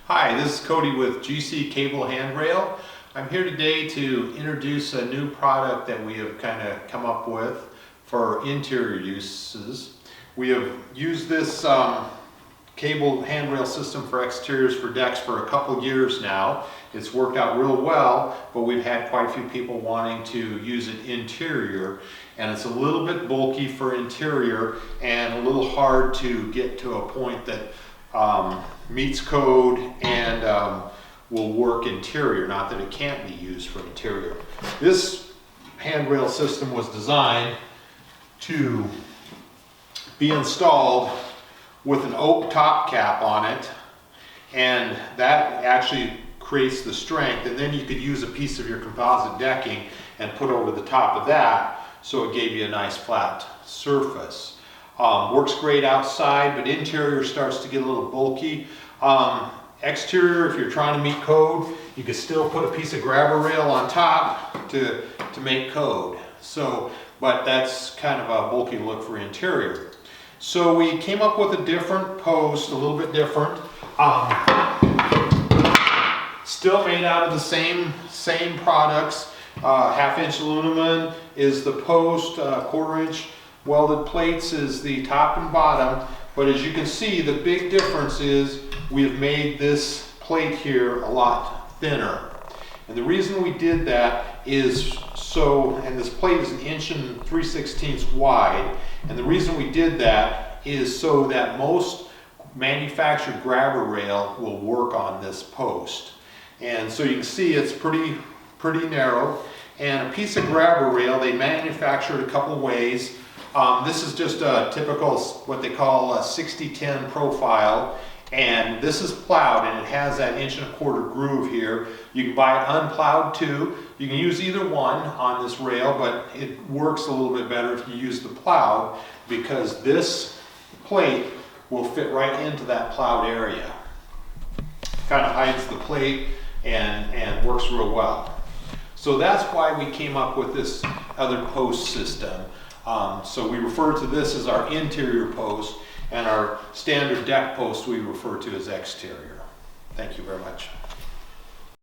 Hi, this is Cody with GC Cable Handrail. I'm here today to introduce a new product that we have kind of come up with for interior uses. We have used this cable handrail system for exteriors for decks for a couple years now. It's worked out real well, but we've had quite a few people wanting to use it interior, and it's a little bit bulky for interior and a little hard to get to a point that meets code and will work interior, not that it can't be used for interior. This handrail system was designed to be installed with an oak top cap on it, and that actually creates the strength, and then you could use a piece of your composite decking and put over the top of that so it gave you a nice flat surface. Works great outside, but interior starts to get a little bulky. Exterior, if you're trying to meet code, you could still put a piece of grabber rail on top to make code. But that's kind of a bulky look for interior. So we came up with a different post, a little bit different. Still made out of the same products. 1/2-inch aluminum is the post, 1/4-inch welded plates is the top and bottom. But as you can see, the big difference is we have made this plate here a lot thinner. And the reason we did that is and this plate is 1 3/16 wide. And the reason we did that is so that most manufactured grabber rail will work on this post. And so you can see it's pretty narrow. And a piece of grabber rail, they manufacture it a couple ways. This is just a typical, what they call a 60-10 profile. And this is plowed, and it has that 1 1/4 groove here. You can buy it unplowed too. You can use either one on this rail, but it works a little bit better if you use the plowed, because this plate will fit right into that plowed area. Kind of hides the plate and works real well. So that's why we came up with this other post system. So we refer to this as our interior post, and our standard deck post we refer to as exterior. Thank you very much.